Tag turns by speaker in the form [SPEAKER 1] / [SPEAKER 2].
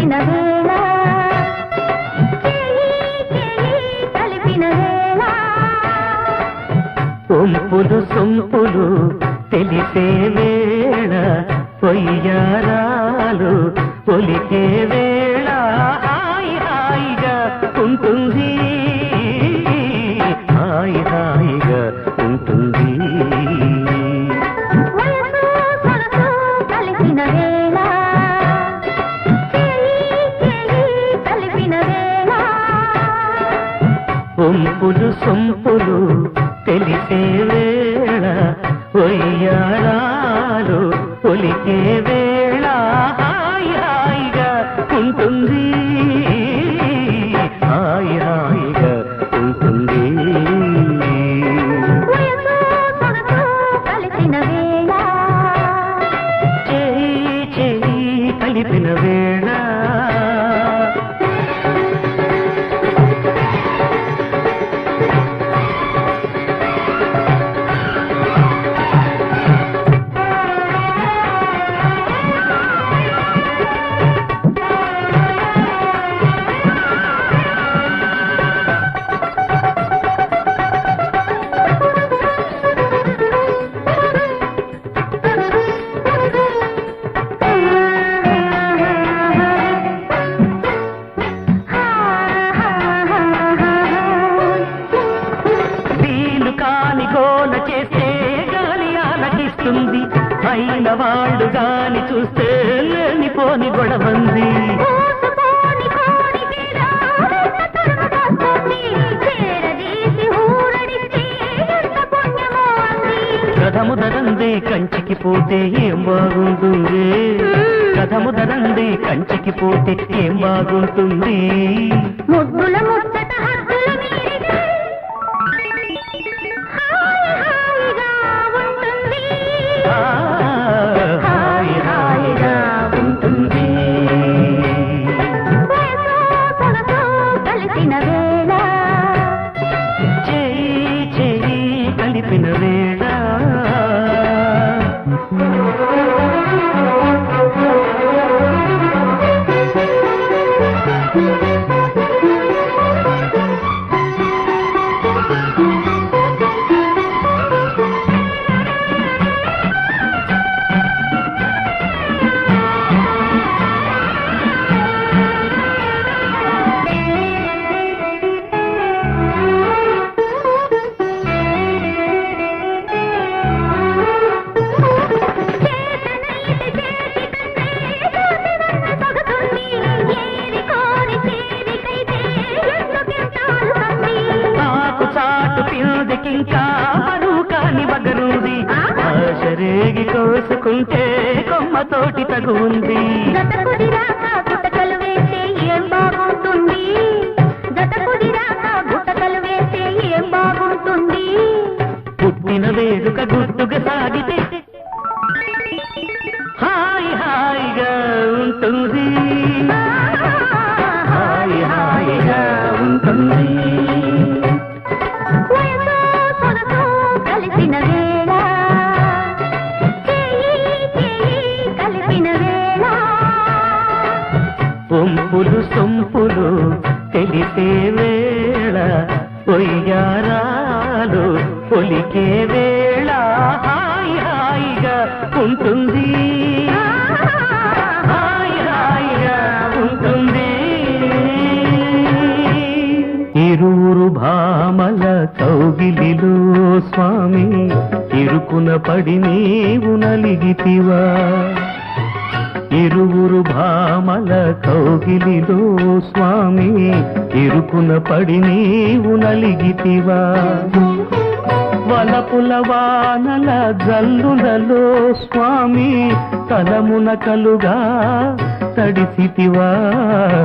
[SPEAKER 1] కలిసిన వేళ కలిపిన వేళ
[SPEAKER 2] ఒంపులు సొంపులు తెలిసే వేళ పొయ్యారాలు ఒలికే వేళ హాయి హాయిగా ఉంటుంది హాయి హాయిగా ఉంటుంది
[SPEAKER 1] కలిసిన వేళ కలిపిన వేళ
[SPEAKER 2] ఒంపులు సొంపులు తెలిసే వేళ ఒయ్యారాలు ఒలికే వేళ హాయి హాయిగా ఉంటుంది హాయి హాయిగా ఉంటుంది
[SPEAKER 1] కలిసిన వేళ
[SPEAKER 2] చేయి చేయి కలిపిన వేళ గోల చేస్తే గాలి ఆలకిస్తుంది అయిన వాళ్ళు గాని చూస్తే లేనిపోని గొడవంది కథము ధరందే కంచికి పోతే ఏం బాగుంటుంది కథము ధరందే కంచికి పోతే ఏం బాగుంటుంది
[SPEAKER 1] ముద్దుల ముచ్చట హద్దుల మీరిగా
[SPEAKER 2] హాయి హాయిగా ఉంటుంది
[SPEAKER 1] కలిసిన వేళ
[SPEAKER 2] చేయి చేయి కలిపిన వేళ ఇంకా బరువు కాని బగరుంది ఆశరేగి కోసుకుంటే కొమ్మతోటి తగు ఉంది
[SPEAKER 1] జత కుదిరాక గుట్టకలు వేస్తే ఏం బాగుంటుంది జత కుదిరాక గుట్టకలు వేస్తే ఏం బాగుంటుంది
[SPEAKER 2] పుట్టిన వేడుక గుట్టుగా సాగితే హాయి హాయిగా ఉంటుంది హాయి హాయిగా ఉంటుంది
[SPEAKER 1] కలిసిన వేళ కలిపిన వేళ
[SPEAKER 2] ఒంపులు సొంపులు తెలిసే వేళ ఒయ్యారాలు ఒలికే వేళ హాయి హాయిగా ఉంటుంది హాయి హాయిగా ఉంటుంది ఇరువురు భామల కౌగిలిలో స్వామి ఇరుకున పడి నీవు నలిగితివా ఇరువురు భామల కౌగిలిలో స్వామి ఇరుకున పడి నీవు నలిగితివా వలపుల వానల జల్లులలో స్వామి తలమున కలుగా తడిసితివా